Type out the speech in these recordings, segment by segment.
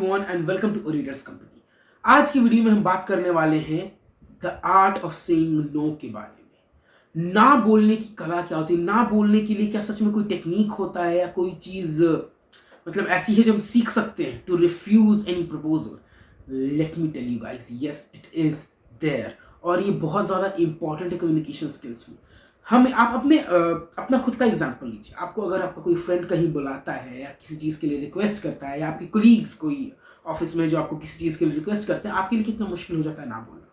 Everyone and welcome to ओरीडर्स company. आज की वीडियो में हम बात करने वाले हैं the art of saying no के बारे में। ना बोलने की कला क्या होती है, ना बोलने के लिए क्या सच में कोई टेक्निक होता है या कोई चीज मतलब ऐसी है जो हम सीख सकते हैं to refuse any proposal. Let me tell you guys, yes it is there, और ये बहुत ज़्यादा इंपॉर्टेंट है कम्युनिकेशन स्किल्स में। आप अपना खुद का एग्जाम्पल लीजिए। आपको अगर आपका कोई फ्रेंड कहीं बुलाता है या किसी चीज़ के लिए रिक्वेस्ट करता है, या आपके कोलीग्स कोई ऑफिस में जो आपको किसी चीज़ के लिए रिक्वेस्ट करते हैं, आपके लिए कितना मुश्किल हो जाता है ना बोलना।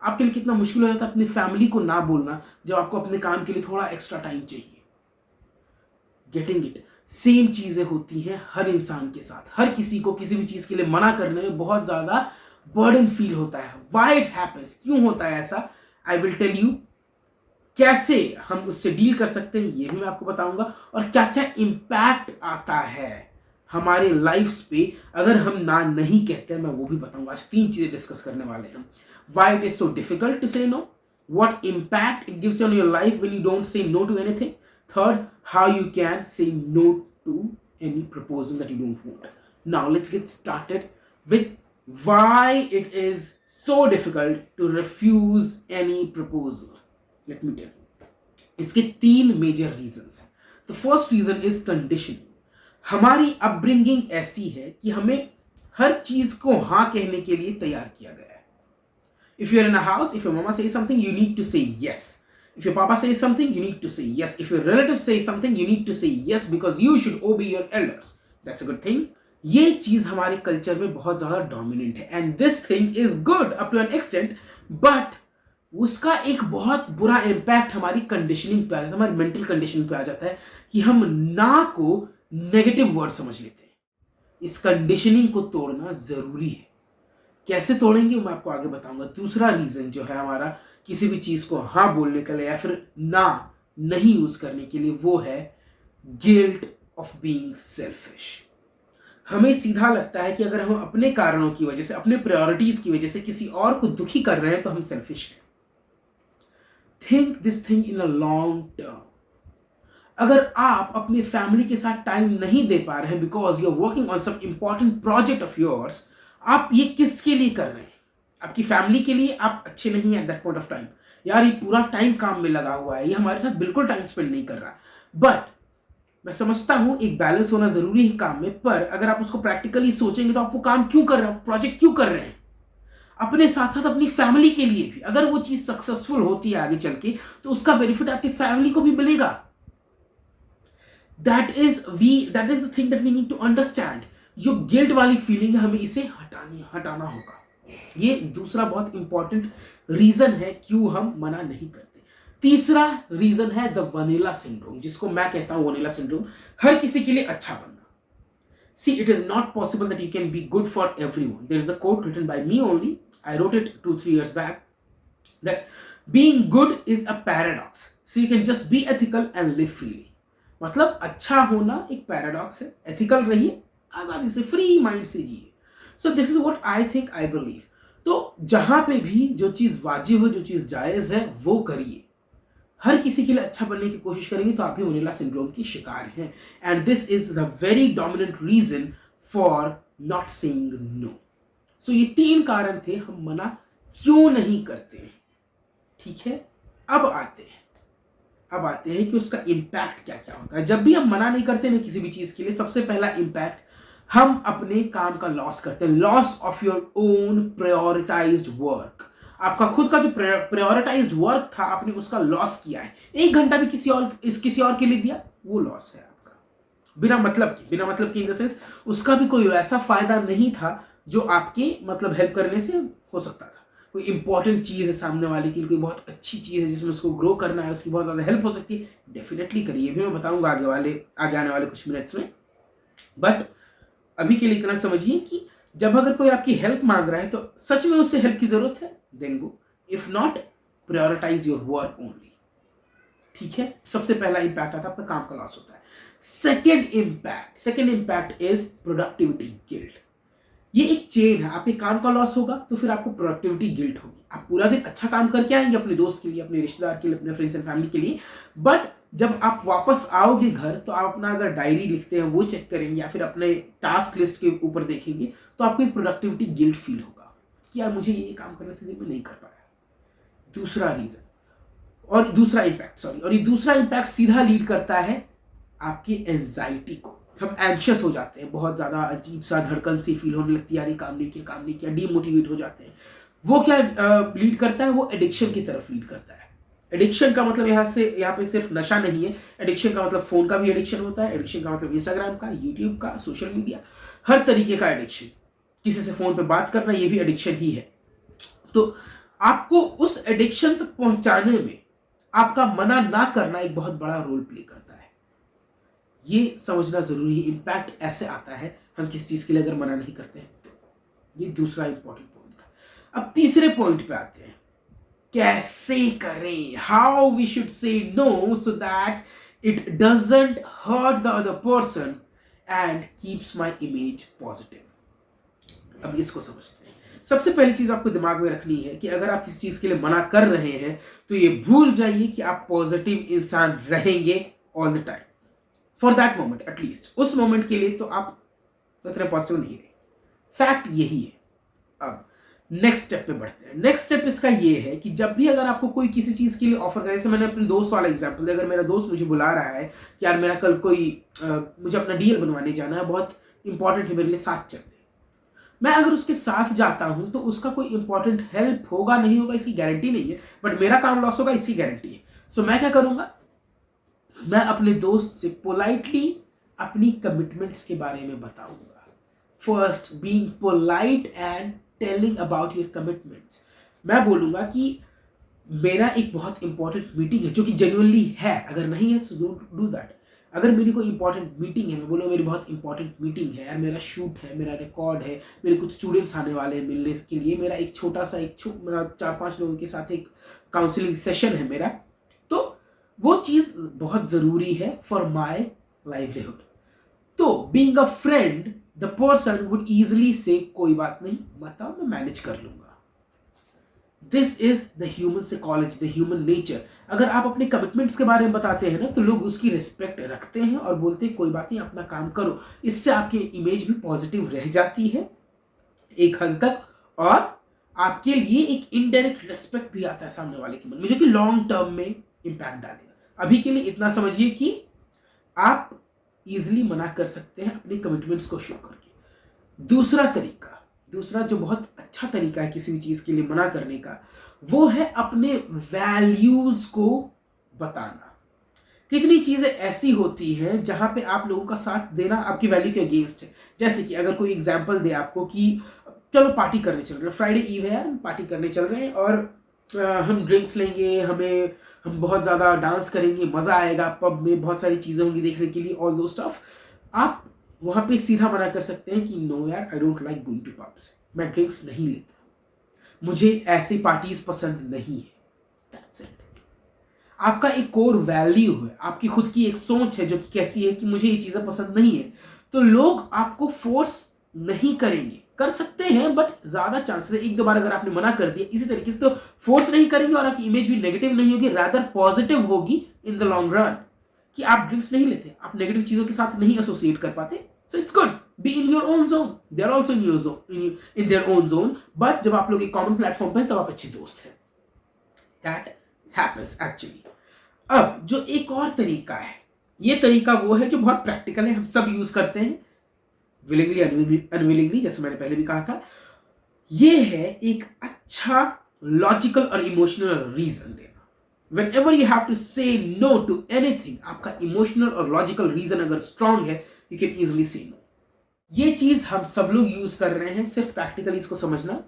आपके लिए कितना मुश्किल हो जाता है अपनी फैमिली को ना बोलना जब आपको अपने काम के लिए थोड़ा एक्स्ट्रा टाइम चाहिए। Getting it? सेम चीज़ें होती हैं हर इंसान के साथ। हर किसी को किसी भी चीज़ के लिए मना करने में बहुत ज़्यादा बर्डन फील होता है। व्हाई इट हैपेंस, क्यों होता है ऐसा, आई विल टेल यू। कैसे हम उससे डील कर सकते हैं ये भी मैं आपको बताऊंगा, और क्या क्या इम्पैक्ट आता है हमारे लाइफ्स पे अगर हम ना नहीं कहते हैं, मैं वो भी बताऊंगा। आज 3 चीजें डिस्कस करने वाले हैं। Why it is so difficult to say no, what impact it gives on your life when you don't say no to anything. Third, how you can say no to any proposal that you don't want. Now let's get started with why it is so difficult to refuse any proposal. Let me tell you. इसके 3 major reasons हैं। The first reason is conditioning. हमारी upbringing ऐसी है कि हमें हर चीज को हाँ कहने के लिए तैयार किया गया है। If you are in a house, if your mama says something, you need to say yes. If your papa says something, you need to say yes. If your relative says something, you need to say yes because you should obey your elders. That's a good thing. ये चीज हमारे culture में बहुत ज्यादा dominant है, and this thing is good up to an extent, but उसका एक बहुत बुरा इम्पैक्ट हमारी कंडीशनिंग पे आ जाता है, हमारी मेंटल कंडीशनिंग पे आ जाता है कि हम ना को नेगेटिव वर्ड समझ लेते हैं। इस कंडीशनिंग को तोड़ना जरूरी है। कैसे तोड़ेंगे मैं आपको आगे बताऊंगा। दूसरा रीजन जो है हमारा किसी भी चीज को हाँ बोलने के लिए या फिर ना नहीं यूज करने के लिए, वो है गिल्ट ऑफ बीइंग सेल्फिश। हमें सीधा लगता है कि अगर हम अपने कारणों की वजह से, अपने प्रायोरिटीज की वजह से किसी और को दुखी कर रहे हैं तो हम सेल्फिश हैं। Think this thing in a long term. अगर आप अपनी फैमिली के साथ टाइम नहीं दे पा रहे हैं because you are working on some important project of yours, आप ये किसके लिए कर रहे हैं? आपकी फैमिली के लिए आप अच्छे नहीं हैं at that point of time. यार ये पूरा टाइम काम में लगा हुआ है, ये हमारे साथ बिल्कुल टाइम स्पेंड नहीं कर रहा। बट मैं समझता हूं एक बैलेंस होना जरूरी है काम में, पर अगर आप उसको प्रैक्टिकली सोचेंगे तो आप वो काम क्यों कर रहे हैं, प्रोजेक्ट क्यों कर रहे हैं? अपने साथ साथ अपनी फैमिली के लिए भी। अगर वो चीज सक्सेसफुल होती है आगे चल के तो उसका बेनिफिट आपकी फैमिली को भी मिलेगा। That is the thing that we need to understand. जो गिल्ट वाली फीलिंग है हमें इसे हटाना होगा। ये दूसरा बहुत इंपॉर्टेंट रीजन है क्यों हम मना नहीं करते। तीसरा रीजन है द वनीला सिंड्रोम, जिसको मैं कहता हूं वनीला सिंड्रोम, हर किसी के लिए अच्छा बनना। See, it is not possible that you can be good for everyone. There is a quote written by me only, I wrote it 2-3 years back, that being good is a paradox, so you can just be ethical and live freely. मतलब अच्छा होना एक paradox है। Ethical रहिए, आजादी से, free mind से जिए। So this is what I think, I believe. तो जहां पे भी जो चीज वाजिब है, जो चीज जायज है, वो करिए। हर किसी के लिए अच्छा बनने की कोशिश करेंगे तो आप भी वनीला सिंड्रोम की शिकार हैं, and this is the very dominant reason for not saying no. So ये 3 कारण थे हम मना क्यों नहीं करते हैं। ठीक है, अब आते हैं कि उसका इम्पैक्ट क्या क्या होता है। जब भी हम मना नहीं करते ना किसी भी चीज के लिए, सबसे पहला इम्पैक्ट, हम अपने काम का लॉस करते हैं। Loss of your own prioritised work. आपका खुद का जो प्रायोरिटाइज्ड वर्क था, आपने उसका लॉस किया है। 1 घंटा भी किसी और के लिए दिया, वो लॉस है आपका। बिना मतलब की इन द सेंस उसका भी कोई वैसा फायदा नहीं था जो आपके मतलब हेल्प करने से हो सकता था। कोई इंपॉर्टेंट चीज है सामने वाले की, कोई बहुत अच्छी चीज है जिसमें उसको ग्रो करना है, उसकी बहुत ज्यादा हेल्प हो सकती है, डेफिनेटली करिए। भी मैं बताऊंगा आगे आने वाले कुछ मिनट्स में। बट अभी के लिए इतना समझिए कि जब अगर कोई आपकी हेल्प मांग रहा है तो सच में उससे हेल्प की जरूरत है, then go. If not, prioritize your work only. ठीक है, सबसे पहला इंपैक्ट आता है आपका काम का लॉस होता है। Second impact is productivity guilt. ये एक चेन है। आपके काम का लॉस होगा तो फिर आपको प्रोडक्टिविटी गिल्ट होगी। आप पूरा दिन अच्छा काम करके आएंगे अपने दोस्त के लिए, अपने रिश्तेदार के लिए, अपने फ्रेंड्स एंड फैमिली के लिए, बट जब आप वापस आओगे घर तो आप अपना अगर डायरी लिखते हैं वो चेक करेंगे या फिर अपने टास्क लिस्ट के ऊपर देखेंगे तो आपको एक प्रोडक्टिविटी गिल्ट फील होगा कि यार मुझे ये काम करने से मैं नहीं कर पाया। दूसरा रीजन और दूसरा इम्पैक्ट और ये दूसरा इम्पैक्ट सीधा लीड करता है आपकी एंजाइटी को। हम एंशियस हो जाते हैं, बहुत ज़्यादा अजीब सा धड़कन सी फील होने लगती है, यार ये काम नहीं किया, डीमोटिवेट हो जाते हैं। वो क्या लीड करता है, वो एडिक्शन की तरफ लीड करता है। एडिक्शन का मतलब यहाँ पे सिर्फ नशा नहीं है, एडिक्शन का मतलब फ़ोन का भी एडिक्शन होता है, एडिक्शन का मतलब इंस्टाग्राम का, यूट्यूब का, सोशल मीडिया, हर तरीके का एडिक्शन। किसी से फ़ोन पे बात करना ये भी एडिक्शन ही है। तो आपको उस एडिक्शन तक पहुंचाने में आपका मना ना करना एक बहुत बड़ा रोल प्ले करता है। ये समझना जरूरी है। इम्पैक्ट ऐसे आता है हम किसी चीज़ के लिए अगर मना नहीं करते हैं तो। ये दूसरा इंपॉर्टेंट पॉइंट था। अब तीसरे पॉइंट पे आते हैं, कैसे करें, how we should say no so that it doesn't hurt the other person and keeps my image positive. अब इसको समझते हैं। सबसे पहली चीज आपको दिमाग में रखनी है कि अगर आप किसी चीज के लिए मना कर रहे हैं तो ये भूल जाइए कि आप पॉजिटिव इंसान रहेंगे all the time, for that moment at least. उस मोमेंट के लिए तो आप उतने पॉजिटिव नहीं रहे। फैक्ट यही है। अब नेक्स्ट स्टेप पे बढ़ते हैं। नेक्स्ट स्टेप इसका ये है कि जब भी अगर आपको कोई किसी चीज़ के लिए ऑफर करे, जैसे मैंने अपने दोस्त वाला एग्जांपल दिया, अगर मेरा दोस्त मुझे बुला रहा है कि यार मेरा कल मुझे अपना डीएल बनवाने जाना है, बहुत इंपॉर्टेंट है मेरे लिए, साथ चल, मैं अगर उसके साथ जाता हूं तो उसका कोई इंपॉर्टेंट हेल्प होगा नहीं होगा इसकी गारंटी नहीं है, बट मेरा काम लॉस होगा इसकी गारंटी है। सो मैं क्या करूंगा, मैं अपने दोस्त से पोलाइटली अपनी कमिटमेंट्स के बारे में बताऊंगा। First, being polite and telling about your commitments. मैं बोलूंगा कि मेरा एक बहुत इंपॉर्टेंट मीटिंग है, जो कि जेन्युइनली है, अगर नहीं है तो डोंट डू दैट। अगर मेरी कोई इंपॉर्टेंट मीटिंग है, मैं बोलूँ मेरी बहुत इंपॉर्टेंट मीटिंग है यार, मेरा शूट है, मेरा रिकॉर्ड है, मेरे कुछ स्टूडेंट्स आने वाले हैं मिलने के लिए, मेरा एक छोटा सा 4-5 लोगों के साथ एक काउंसलिंग सेशन है मेरा, तो वो चीज़ बहुत ज़रूरी है फॉर माई लाइवलीहुड। तो being a friend the person would easily से कोई बात नहीं, बताओ मैं मैनेज कर लूँगा। This is the human psychology, the human nature. अगर आप अपने कमिटमेंट्स के बारे में बताते हैं ना तो लोग उसकी रिस्पेक्ट रखते हैं और बोलते हैं कोई बात नहीं, अपना काम करो। इससे आपकी इमेज भी पॉजिटिव रह जाती है एक हद तक, और आपके लिए एक इनडायरेक्ट रिस्पेक्ट भी आता है सामने वाले के मन में, जो कि लॉन्ग टर्म में इंपैक्ट डालेगा। अभी के लिए इतना समझिए कि आप इजिली मना कर सकते हैं अपने कमिटमेंट्स को शो करके। दूसरा जो बहुत अच्छा तरीका है किसी भी चीज़ के लिए मना करने का, वो है अपने वैल्यूज को बताना। कितनी चीज़ें ऐसी होती हैं जहां पे आप लोगों का साथ देना आपकी वैल्यू के अगेंस्ट है। जैसे कि अगर कोई एग्जांपल दे आपको कि चलो पार्टी करने चल रहे हैं, फ्राइडे ईव है यार, पार्टी करने चल रहे हैं और हम ड्रिंक्स लेंगे, हम बहुत ज़्यादा डांस करेंगे, मज़ा आएगा, पब में बहुत सारी चीज़ें होंगी देखने के लिए, ऑल दो स्टफ। आप वहाँ पे सीधा मना कर सकते हैं कि नो यार, I don't like going to pubs, मैं ड्रिंक्स नहीं लेता, मुझे ऐसी पार्टीज पसंद नहीं है। That's it. आपका एक कोर वैल्यू है, आपकी खुद की एक सोच है जो कि कहती है कि मुझे ये चीज़ें पसंद नहीं है, तो लोग आपको फोर्स नहीं करेंगे। कर सकते हैं बट ज़्यादा चांसेस है, एक दो बार अगर आपने मना कर दिया इसी तरीके से, तो फोर्स नहीं करेंगे और आपकी इमेज भी नेगेटिव नहीं होगी, रादर पॉजिटिव होगी इन द लॉन्ग रन, कि आप ड्रिंक्स नहीं लेते, आप नेगेटिव चीज़ों के साथ नहीं एसोसिएट कर पाते। So it's good, be in your own zone, they are also in your zone, in their own zone, but जब आप लोग एक कॉमन प्लेटफॉर्म पे हैं तब आप अच्छे दोस्त हैं। That happens actually. अब जो एक और तरीका है, ये तरीका वो है जो बहुत प्रैक्टिकल है, हम सब यूज करते हैं, विलिंगली अनविलिंगली, जैसे मैंने पहले भी कहा था। ये है एक अच्छा लॉजिकल और इमोशनल रीजन देना। Whenever you have to say no to anything, आपका इमोशनल और लॉजिकल रीजन अगर स्ट्रांग है, you can easily say no. ये चीज हम सब लोग यूज कर रहे हैं, सिर्फ प्रैक्टिकली इसको समझना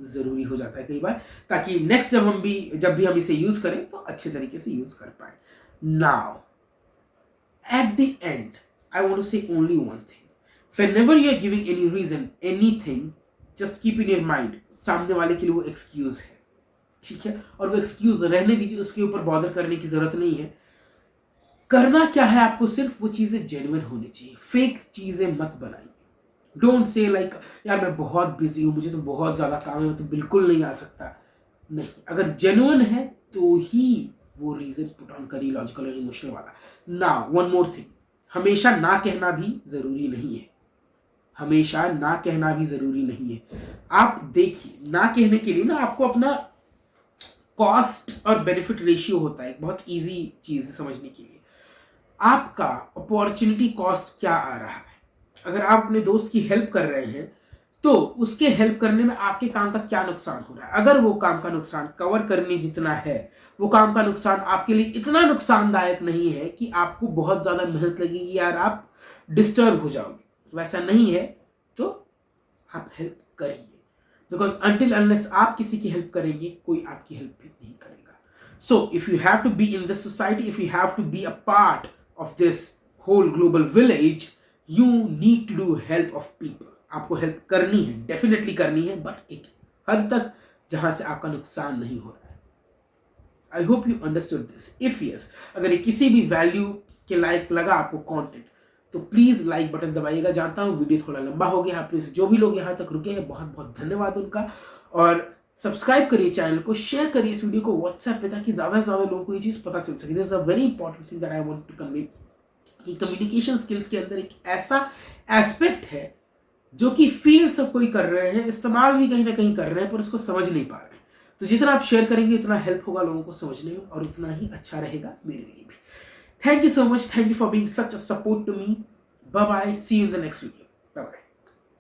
जरूरी हो जाता है कई बार, ताकि नेक्स्ट जब भी हम इसे यूज करें तो अच्छे तरीके से यूज कर पाए। Now at the end I want to say only one thing, whenever you are giving any reason, anything, just keep in your mind, सामने वाले के लिए वो एक्सक्यूज है, ठीक है, और वो एक्सक्यूज रहने दीजिए, उसके ऊपर बॉदर करने की जरूरत नहीं है। करना क्या है, आपको सिर्फ वो चीजें जेन्युइन होनी चाहिए, फेक चीजें मत बनाइए। डोंट से लाइक यार मैं बहुत बिजी हूँ, मुझे तो बहुत ज़्यादा काम है, मैं तो बिल्कुल नहीं आ सकता। नहीं, अगर जेन्युइन है तो ही वो रीजन पुट ऑन करिए लॉजिकल और इमोशनल वाला। ना वन मोर थिंग, हमेशा ना कहना भी जरूरी नहीं है, हमेशा ना कहना भी जरूरी नहीं है। आप देखिए ना कहने के लिए ना आपको अपना कॉस्ट और बेनिफिट रेशियो होता है, बहुत इजी चीज समझने के लिए। आपका अपॉर्चुनिटी कॉस्ट क्या आ रहा है, अगर आप अपने दोस्त की हेल्प कर रहे हैं तो उसके हेल्प करने में आपके काम का क्या नुकसान हो रहा है। अगर वो काम का नुकसान कवर करने जितना है, वो काम का नुकसान आपके लिए इतना नुकसानदायक नहीं है कि आपको बहुत ज्यादा मेहनत लगेगी यार आप डिस्टर्ब हो जाओगे, वैसा नहीं है तो आप हेल्प करिए। बिकॉज अनटिल अनलेस आप किसी की हेल्प करेंगे कोई आपकी हेल्प भी नहीं करेगा। So if you have to be in this society, if you have to be a part of this whole global village, you need to do help of people. आपको हेल्प करनी है, definitely करनी है, but एक हद तक जहां से आपका नुकसान नहीं हो रहा है। I hope you understood this. If yes, अगर ये किसी भी वैल्यू के लायक लगा आपको कंटेंट तो प्लीज लाइक बटन दबाइएगा। जानता हूँ वीडियो थोड़ा लंबा हो गया, प्लीज जो भी लोग यहाँ तक रुके हैं बहुत बहुत धन्यवाद उनका। और सब्सक्राइब करिए चैनल को, शेयर करिए इस वीडियो को व्हाट्सएप पे ताकि ज्यादा से ज्यादा लोगों को ये चीज पता चल सके। This is a very important thing that I want to convey कि कम्युनिकेशन स्किल्स के अंदर एक ऐसा एस्पेक्ट है जो कि फील सब कोई कर रहे हैं, इस्तेमाल भी कहीं ना कहीं कर रहे हैं, पर उसको समझ नहीं पा रहे हैं। तो जितना आप शेयर करेंगे उतना हेल्प होगा लोगों को समझने में और उतना ही अच्छा रहेगा मेरे लिए भी। Thank you so much. Thank you for being such a support to me. Bye bye. See you in the next video.